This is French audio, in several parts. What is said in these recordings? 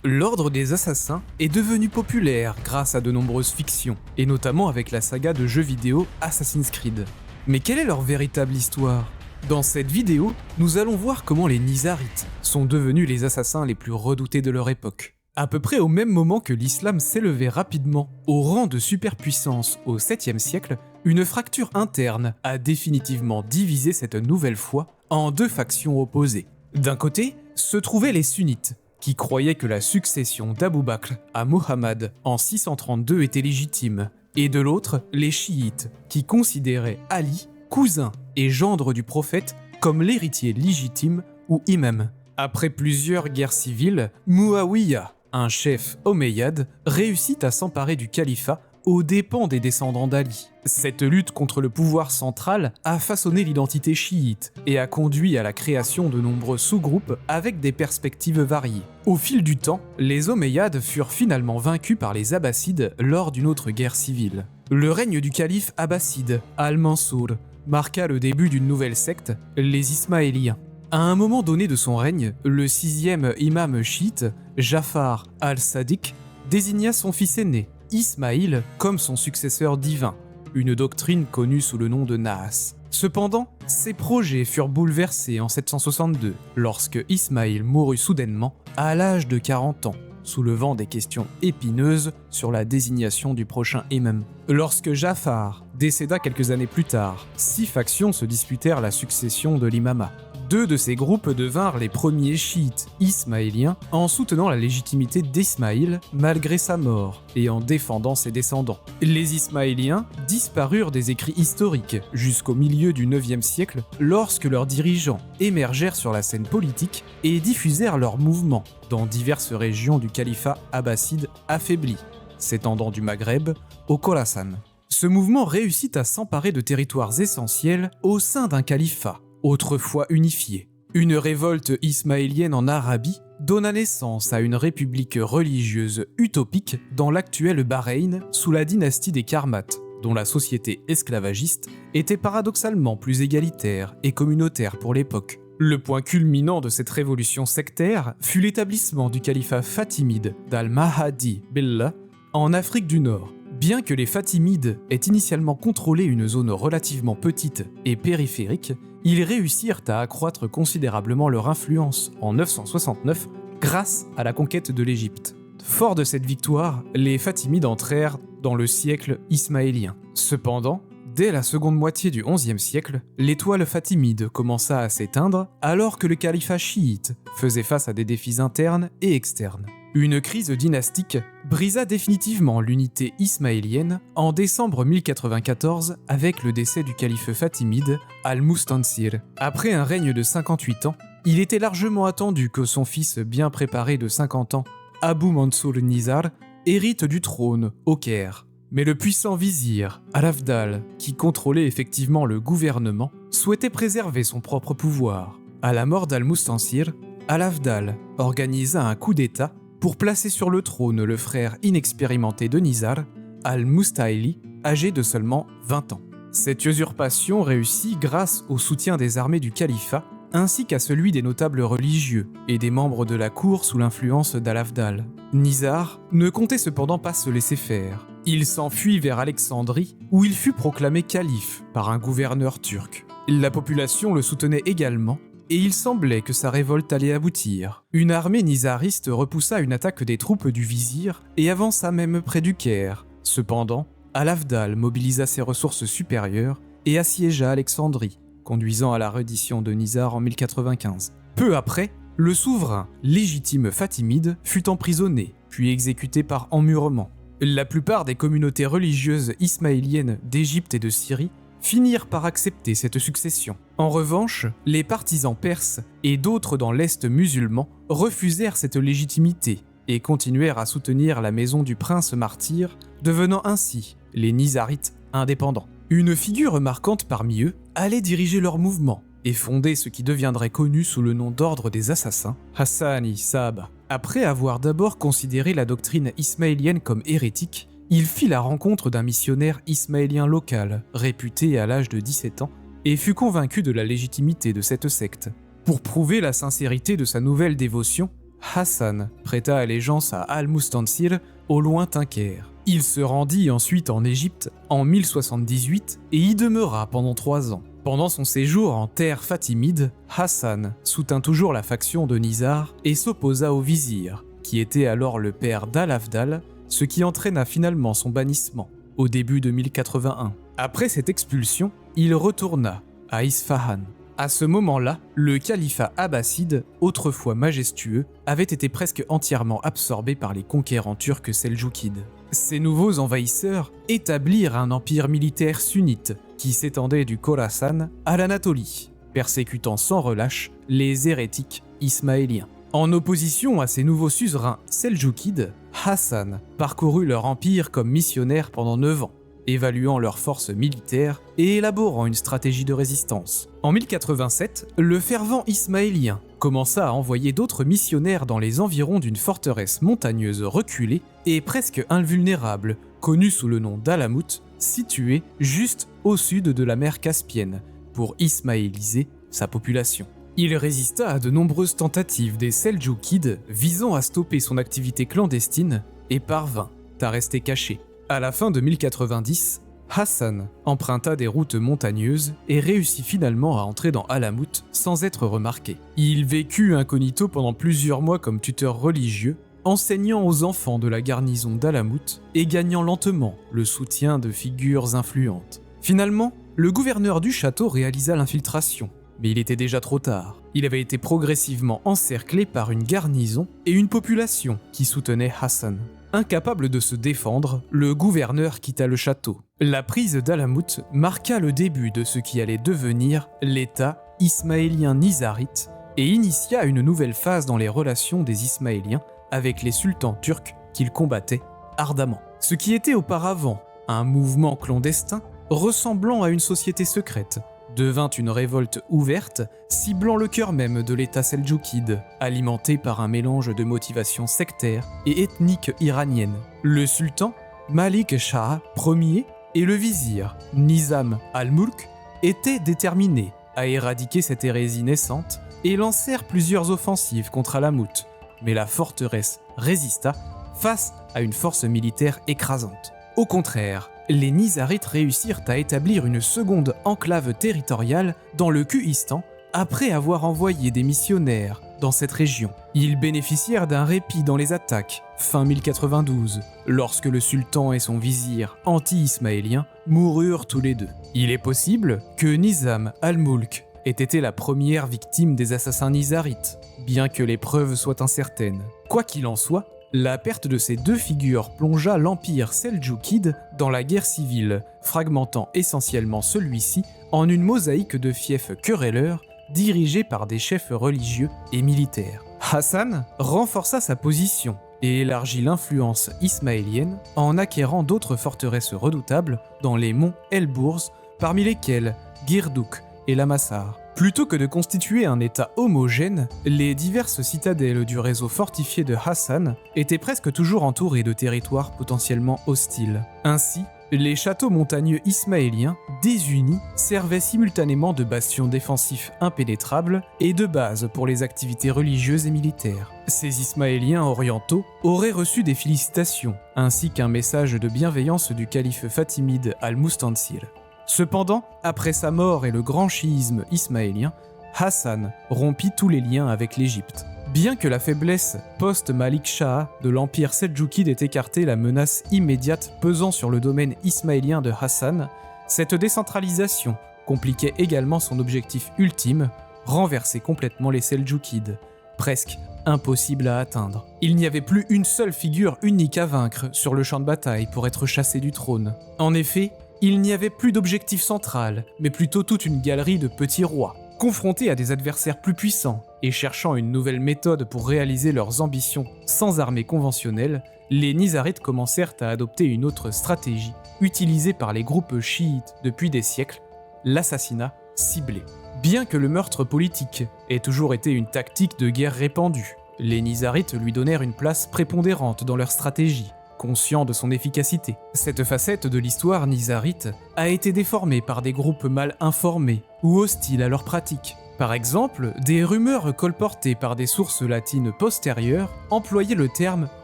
L'ordre des assassins est devenu populaire grâce à de nombreuses fictions, et notamment avec la saga de jeux vidéo Assassin's Creed. Mais quelle est leur véritable histoire ? Dans cette vidéo, nous allons voir comment les Nizarites sont devenus les assassins les plus redoutés de leur époque. À peu près au même moment que l'islam s'élevait rapidement au rang de superpuissance au 7e siècle, une fracture interne a définitivement divisé cette nouvelle foi en deux factions opposées. D'un côté, se trouvaient les sunnites, qui croyaient que la succession d'Abou Bakr à Mohammed en 632 était légitime, et de l'autre, les chiites, qui considéraient Ali, cousin et gendre du prophète, comme l'héritier légitime ou imam. Après plusieurs guerres civiles, Muawiyah, un chef omeyyade, réussit à s'emparer du califat aux dépens des descendants d'Ali. Cette lutte contre le pouvoir central a façonné l'identité chiite et a conduit à la création de nombreux sous-groupes avec des perspectives variées. Au fil du temps, les Omeyyades furent finalement vaincus par les Abbassides lors d'une autre guerre civile. Le règne du calife abbasside, Al-Mansour, marqua le début d'une nouvelle secte, les Ismaéliens. À un moment donné de son règne, le 6e imam chiite, Jafar al-Sadiq, désigna son fils aîné, Ismaïl, comme son successeur divin, une doctrine connue sous le nom de Nahas. Cependant, ses projets furent bouleversés en 762, lorsque Ismaïl mourut soudainement à l'âge de 40 ans, soulevant des questions épineuses sur la désignation du prochain imam. Lorsque Jafar décéda quelques années plus tard, 6 factions se disputèrent la succession de l'imama. 2 de ces groupes devinrent les premiers chiites ismaéliens en soutenant la légitimité d'Ismaïl malgré sa mort et en défendant ses descendants. Les Ismaéliens disparurent des écrits historiques jusqu'au milieu du 9e siècle lorsque leurs dirigeants émergèrent sur la scène politique et diffusèrent leurs mouvements dans diverses régions du califat abbasside affaibli, s'étendant du Maghreb au Khorasan. Ce mouvement réussit à s'emparer de territoires essentiels au sein d'un califat, autrefois unifié. Une révolte ismaélienne en Arabie donna naissance à une république religieuse utopique dans l'actuel Bahreïn sous la dynastie des Karmates, dont la société esclavagiste était paradoxalement plus égalitaire et communautaire pour l'époque. Le point culminant de cette révolution sectaire fut l'établissement du califat fatimide d'Al-Mahdi Billah en Afrique du Nord. Bien que les Fatimides aient initialement contrôlé une zone relativement petite et périphérique, ils réussirent à accroître considérablement leur influence en 969 grâce à la conquête de l'Égypte. Forts de cette victoire, les Fatimides entrèrent dans le siècle ismaélien. Cependant, dès la seconde moitié du XIe siècle, l'étoile fatimide commença à s'éteindre alors que le califat chiite faisait face à des défis internes et externes. Une crise dynastique brisa définitivement l'unité ismaélienne en décembre 1094 avec le décès du calife fatimide Al-Mustansir. Après un règne de 58 ans, il était largement attendu que son fils bien préparé de 50 ans, Abu Mansur Nizar, hérite du trône au Caire. Mais le puissant vizir, Al-Afdal, qui contrôlait effectivement le gouvernement, souhaitait préserver son propre pouvoir. À la mort d'Al-Mustansir, Al-Afdal organisa un coup d'État pour placer sur le trône le frère inexpérimenté de Nizar, Al-Musta'ili, âgé de seulement 20 ans. Cette usurpation réussit grâce au soutien des armées du califat, ainsi qu'à celui des notables religieux et des membres de la cour sous l'influence d'Al-Afdal. Nizar ne comptait cependant pas se laisser faire. Il s'enfuit vers Alexandrie, où il fut proclamé calife par un gouverneur turc. La population le soutenait également, et il semblait que sa révolte allait aboutir. Une armée nizariste repoussa une attaque des troupes du vizir et avança même près du Caire. Cependant, Al-Afdal mobilisa ses ressources supérieures et assiégea Alexandrie, conduisant à la reddition de Nizar en 1095. Peu après, le souverain légitime fatimide fut emprisonné, puis exécuté par emmurement. La plupart des communautés religieuses ismaéliennes d'Égypte et de Syrie finirent par accepter cette succession. En revanche, les partisans perses et d'autres dans l'Est musulman refusèrent cette légitimité et continuèrent à soutenir la maison du prince martyr, devenant ainsi les Nizarites indépendants. Une figure marquante parmi eux allait diriger leur mouvement et fonder ce qui deviendrait connu sous le nom d'ordre des assassins, Hassani Saaba. Après avoir d'abord considéré la doctrine ismaélienne comme hérétique, il fit la rencontre d'un missionnaire ismaélien local, réputé à l'âge de 17 ans, et fut convaincu de la légitimité de cette secte. Pour prouver la sincérité de sa nouvelle dévotion, Hassan prêta allégeance à Al-Mustansir au lointain Caire. Il se rendit ensuite en Égypte en 1078 et y demeura pendant 3 ans. Pendant son séjour en terre fatimide, Hassan soutint toujours la faction de Nizar et s'opposa au vizir, qui était alors le père d'Al-Afdal, ce qui entraîna finalement son bannissement au début de 1081. Après cette expulsion, il retourna à Isfahan. À ce moment-là, le califat abbasside, autrefois majestueux, avait été presque entièrement absorbé par les conquérants turcs seldjoukides. Ces nouveaux envahisseurs établirent un empire militaire sunnite qui s'étendait du Khorasan à l'Anatolie, persécutant sans relâche les hérétiques ismaéliens. En opposition à ces nouveaux suzerains seldjoukides, Hassan parcourut leur empire comme missionnaire pendant 9 ans, évaluant leurs forces militaires et élaborant une stratégie de résistance. En 1087, le fervent ismaélien commença à envoyer d'autres missionnaires dans les environs d'une forteresse montagneuse reculée et presque invulnérable, connue sous le nom d'Alamut, située juste au sud de la mer Caspienne, pour ismaéliser sa population. Il résista à de nombreuses tentatives des Seldjoukides visant à stopper son activité clandestine et parvint à rester caché. À la fin de 1090, Hassan emprunta des routes montagneuses et réussit finalement à entrer dans Alamut sans être remarqué. Il vécut incognito pendant plusieurs mois comme tuteur religieux, enseignant aux enfants de la garnison d'Alamut et gagnant lentement le soutien de figures influentes. Finalement, le gouverneur du château réalisa l'infiltration, mais il était déjà trop tard. Il avait été progressivement encerclé par une garnison et une population qui soutenait Hassan. Incapable de se défendre, le gouverneur quitta le château. La prise d'Alamut marqua le début de ce qui allait devenir l'État ismaélien nizarite et initia une nouvelle phase dans les relations des Ismaéliens avec les sultans turcs qu'ils combattaient ardemment. Ce qui était auparavant un mouvement clandestin ressemblant à une société secrète devint une révolte ouverte, ciblant le cœur même de l'État seldjoukide, alimenté par un mélange de motivations sectaires et ethniques iraniennes. Le sultan, Malik Shah Ier, et le vizir, Nizam al-Mulk, étaient déterminés à éradiquer cette hérésie naissante et lancèrent plusieurs offensives contre Alamut, mais la forteresse résista face à une force militaire écrasante. Au contraire, les Nizarites réussirent à établir une seconde enclave territoriale dans le Kuhistan après avoir envoyé des missionnaires dans cette région. Ils bénéficièrent d'un répit dans les attaques, fin 1092, lorsque le sultan et son vizir anti-ismaélien moururent tous les deux. Il est possible que Nizam al-Mulk ait été la première victime des assassins nizarites, bien que les preuves soient incertaines. Quoi qu'il en soit, la perte de ces deux figures plongea l'empire seldjoukide dans la guerre civile, fragmentant essentiellement celui-ci en une mosaïque de fiefs querelleurs dirigés par des chefs religieux et militaires. Hassan renforça sa position et élargit l'influence ismaélienne en acquérant d'autres forteresses redoutables dans les monts Elbourz, parmi lesquels Girdouk et Lamassar. Plutôt que de constituer un état homogène, les diverses citadelles du réseau fortifié de Hassan étaient presque toujours entourées de territoires potentiellement hostiles. Ainsi, les châteaux montagneux ismaéliens, désunis, servaient simultanément de bastions défensifs impénétrables et de base pour les activités religieuses et militaires. Ces Ismaéliens orientaux auraient reçu des félicitations, ainsi qu'un message de bienveillance du calife fatimide Al-Mustansir. Cependant, après sa mort et le grand chiisme ismaélien, Hassan rompit tous les liens avec l'Égypte. Bien que la faiblesse post-Malik Shah de l'empire seldjoukide ait écarté la menace immédiate pesant sur le domaine ismaélien de Hassan, cette décentralisation compliquait également son objectif ultime, renverser complètement les seldjoukides, presque impossible à atteindre. Il n'y avait plus une seule figure unique à vaincre sur le champ de bataille pour être chassé du trône. En effet, il n'y avait plus d'objectif central, mais plutôt toute une galerie de petits rois. Confrontés à des adversaires plus puissants et cherchant une nouvelle méthode pour réaliser leurs ambitions sans armée conventionnelle, les Nizarites commencèrent à adopter une autre stratégie, utilisée par les groupes chiites depuis des siècles, l'assassinat ciblé. Bien que le meurtre politique ait toujours été une tactique de guerre répandue, les Nizarites lui donnèrent une place prépondérante dans leur stratégie, conscients de son efficacité. Cette facette de l'histoire nizarite a été déformée par des groupes mal informés ou hostiles à leurs pratiques. Par exemple, des rumeurs colportées par des sources latines postérieures employaient le terme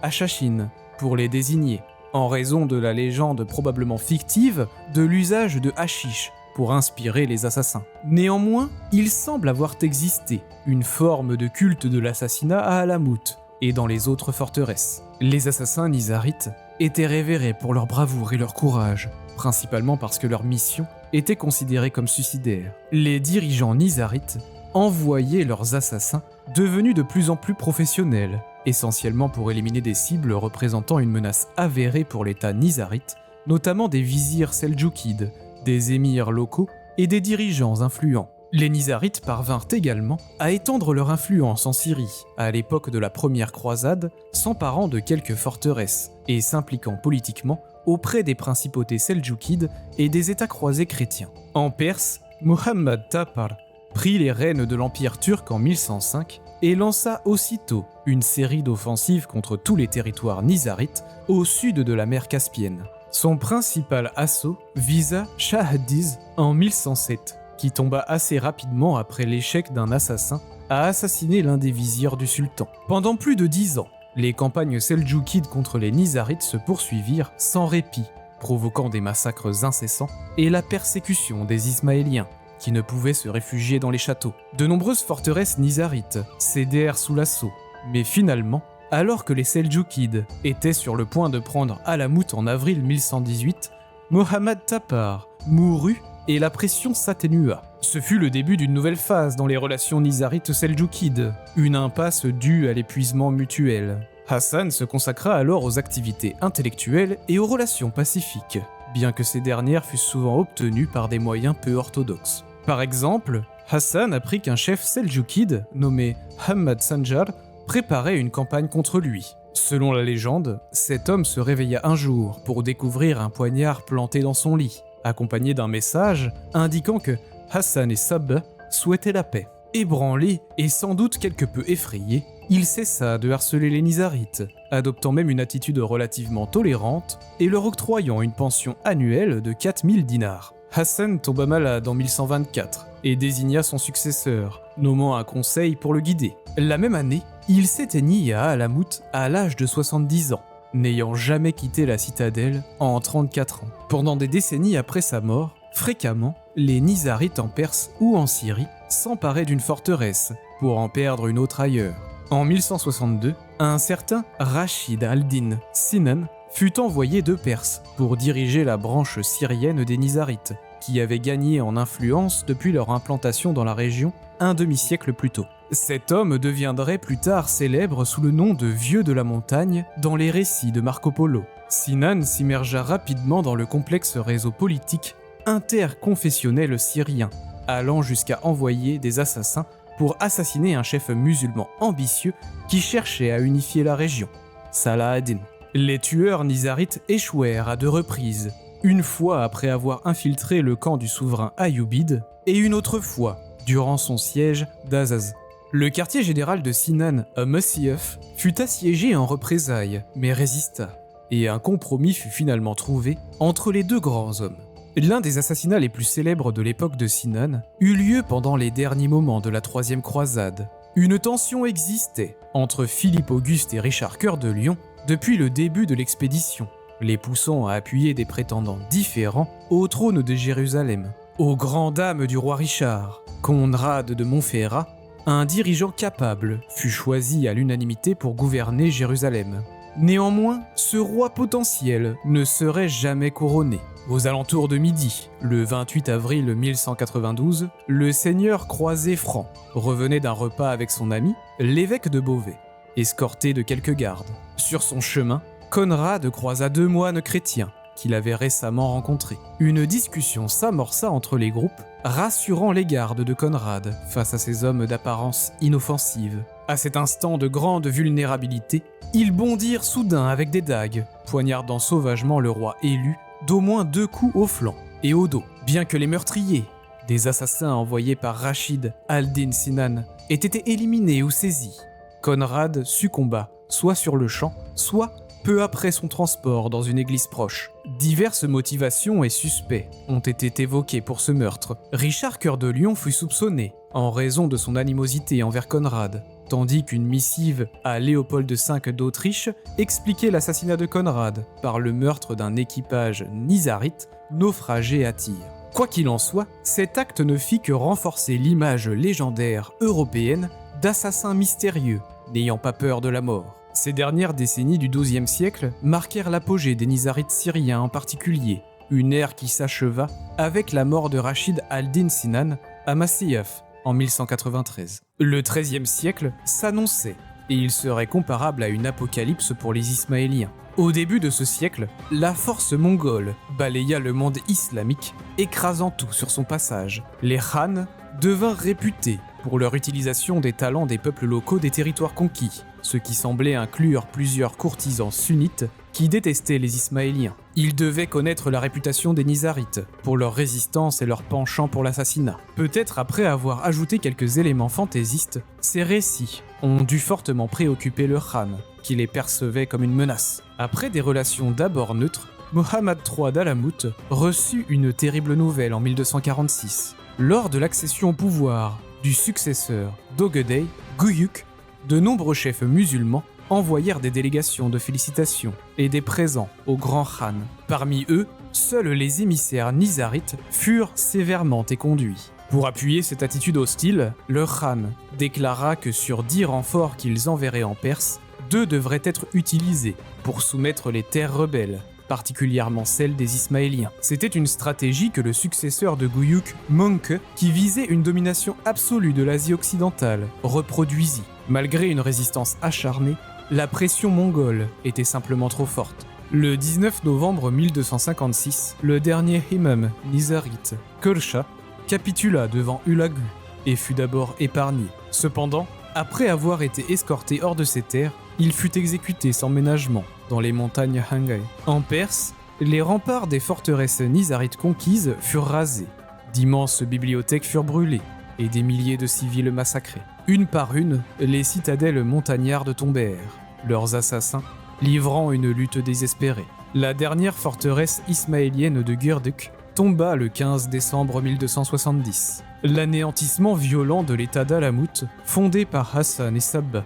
Hashashin pour les désigner, en raison de la légende probablement fictive de l'usage de hashish pour inspirer les assassins. Néanmoins, il semble avoir existé une forme de culte de l'assassinat à Alamut et dans les autres forteresses. Les assassins nizarites étaient révérés pour leur bravoure et leur courage, principalement parce que leur mission était considérée comme suicidaire. Les dirigeants nizarites envoyaient leurs assassins devenus de plus en plus professionnels, essentiellement pour éliminer des cibles représentant une menace avérée pour l'État nizarite, notamment des vizirs seldjoukides, des émirs locaux et des dirigeants influents. Les Nizarites parvinrent également à étendre leur influence en Syrie, à l'époque de la première croisade, s'emparant de quelques forteresses et s'impliquant politiquement auprès des principautés seldjoukides et des États croisés chrétiens. En Perse, Muhammad Taqar prit les rênes de l'Empire turc en 1105 et lança aussitôt une série d'offensives contre tous les territoires nizarites au sud de la mer Caspienne. Son principal assaut visa Shah-Addiz en 1107, qui tomba assez rapidement après l'échec d'un assassin à assassiner l'un des vizirs du sultan. Pendant plus de 10 ans, les campagnes seldjoukides contre les Nizarites se poursuivirent sans répit, provoquant des massacres incessants et la persécution des Ismaéliens, qui ne pouvaient se réfugier dans les châteaux. De nombreuses forteresses nizarites cédèrent sous l'assaut, mais finalement, alors que les Seldjoukides étaient sur le point de prendre Alamut en avril 1118, Mohammad Taqar mourut et la pression s'atténua. Ce fut le début d'une nouvelle phase dans les relations nizarites-seldjoukides, une impasse due à l'épuisement mutuel. Hassan se consacra alors aux activités intellectuelles et aux relations pacifiques, bien que ces dernières fussent souvent obtenues par des moyens peu orthodoxes. Par exemple, Hassan apprit qu'un chef seldjoukide nommé Hamad Sanjar préparait une campagne contre lui. Selon la légende, cet homme se réveilla un jour pour découvrir un poignard planté dans son lit, accompagné d'un message indiquant que Hassan et Sabah souhaitaient la paix. Ébranlé et sans doute quelque peu effrayé, il cessa de harceler les Nizarites, adoptant même une attitude relativement tolérante et leur octroyant une pension annuelle de 4000 dinars. Hassan tomba malade en 1124 et désigna son successeur, nommant un conseil pour le guider. La même année, il s'éteignit à Alamut à l'âge de 70 ans, n'ayant jamais quitté la citadelle en 34 ans. Pendant des décennies après sa mort, fréquemment, les Nizarites en Perse ou en Syrie s'emparaient d'une forteresse pour en perdre une autre ailleurs. En 1162, un certain Rachid al-Din Sinan fut envoyé de Perse pour diriger la branche syrienne des Nizarites, qui avait gagné en influence depuis leur implantation dans la région un demi-siècle plus tôt. Cet homme deviendrait plus tard célèbre sous le nom de Vieux de la Montagne dans les récits de Marco Polo. Sinan s'immergea rapidement dans le complexe réseau politique interconfessionnel syrien, allant jusqu'à envoyer des assassins pour assassiner un chef musulman ambitieux qui cherchait à unifier la région, Salah ad-Din. Les tueurs nizarites échouèrent à 2 reprises, une fois après avoir infiltré le camp du souverain Ayyubide et une autre fois durant son siège d'Azaz. Le quartier général de Sinan à Masyaf fut assiégé en représailles, mais résista, et un compromis fut finalement trouvé entre les 2 grands hommes. L'un des assassinats les plus célèbres de l'époque de Sinan eut lieu pendant les derniers moments de la 3e croisade. Une tension existait entre Philippe Auguste et Richard Cœur de Lion depuis le début de l'expédition, les poussant à appuyer des prétendants différents au trône de Jérusalem. Aux grandes dames du roi Richard, Conrad de Montferrat, un dirigeant capable fut choisi à l'unanimité pour gouverner Jérusalem. Néanmoins, ce roi potentiel ne serait jamais couronné. Aux alentours de midi, le 28 avril 1192, le seigneur Croisé-Franc revenait d'un repas avec son ami, l'évêque de Beauvais, escorté de quelques gardes. Sur son chemin, Conrad croisa 2 moines chrétiens qu'il avait récemment rencontrés. Une discussion s'amorça entre les groupes, rassurant les gardes de Conrad face à ces hommes d'apparence inoffensive. À cet instant de grande vulnérabilité, ils bondirent soudain avec des dagues, poignardant sauvagement le roi élu d'au moins 2 coups au flanc et au dos. Bien que les meurtriers, des assassins envoyés par Rachid al-Din Sinan, aient été éliminés ou saisis, Conrad succomba soit sur le champ, soit peu après son transport dans une église proche. Diverses motivations et suspects ont été évoqués pour ce meurtre. Richard Cœur de Lion fut soupçonné en raison de son animosité envers Conrad, tandis qu'une missive à Léopold V d'Autriche expliquait l'assassinat de Conrad par le meurtre d'un équipage nizarite naufragé à Tyr. Quoi qu'il en soit, cet acte ne fit que renforcer l'image légendaire européenne d'assassins mystérieux, n'ayant pas peur de la mort. Ces dernières décennies du XIIe siècle marquèrent l'apogée des nizarites syriens en particulier, une ère qui s'acheva avec la mort de Rachid al-Din Sinan à Masyaf en 1193. Le XIIIe siècle s'annonçait, et il serait comparable à une apocalypse pour les Ismaéliens. Au début de ce siècle, la force mongole balaya le monde islamique, écrasant tout sur son passage. Les Khans devinrent réputés pour leur utilisation des talents des peuples locaux des territoires conquis, ce qui semblait inclure plusieurs courtisans sunnites qui détestaient les Ismaéliens. Ils devaient connaître la réputation des Nizarites pour leur résistance et leur penchant pour l'assassinat. Peut-être après avoir ajouté quelques éléments fantaisistes, ces récits ont dû fortement préoccuper le Khan, qui les percevait comme une menace. Après des relations d'abord neutres, Mohammad III d'Alamout reçut une terrible nouvelle en 1246. Lors de l'accession au pouvoir du successeur d'Ogedei, Guyuk, de nombreux chefs musulmans envoyèrent des délégations de félicitations et des présents au grand Khan. Parmi eux, seuls les émissaires nizarites furent sévèrement éconduits. Pour appuyer cette attitude hostile, le Khan déclara que sur 10 renforts qu'ils enverraient en Perse, 2 devraient être utilisés pour soumettre les terres rebelles, particulièrement celles des Ismaéliens. C'était une stratégie que le successeur de Guyuk, Möngke, qui visait une domination absolue de l'Asie occidentale, reproduisit. Malgré une résistance acharnée, la pression mongole était simplement trop forte. Le 19 novembre 1256, le dernier imam nizarite, Kölsha, capitula devant Hulagu et fut d'abord épargné. Cependant, après avoir été escorté hors de ses terres, il fut exécuté sans ménagement dans les montagnes Hangai. En Perse, les remparts des forteresses nizarites conquises furent rasés, d'immenses bibliothèques furent brûlées et des milliers de civils massacrés. Une par une, les citadelles montagnardes tombèrent, leurs assassins livrant une lutte désespérée. La dernière forteresse ismaélienne de Gurduk tomba le 15 décembre 1270. L'anéantissement violent de l'état d'Alamout, fondé par Hassan et Sabba,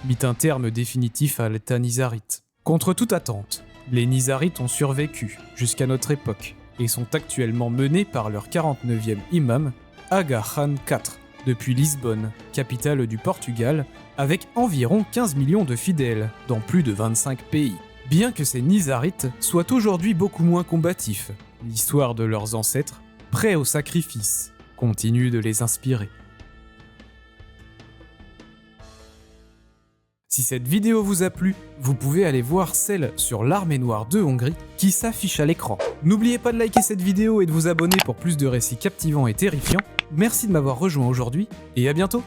mit un terme définitif à l'état nizarite. Contre toute attente, les Nizarites ont survécu jusqu'à notre époque et sont actuellement menés par leur 49e imam, Aga Khan IV, depuis Lisbonne, capitale du Portugal, avec environ 15 millions de fidèles dans plus de 25 pays. Bien que ces Nizarites soient aujourd'hui beaucoup moins combatifs, l'histoire de leurs ancêtres, prêts au sacrifice, continue de les inspirer. Si cette vidéo vous a plu, vous pouvez aller voir celle sur l'armée noire de Hongrie qui s'affiche à l'écran. N'oubliez pas de liker cette vidéo et de vous abonner pour plus de récits captivants et terrifiants. Merci de m'avoir rejoint aujourd'hui et à bientôt.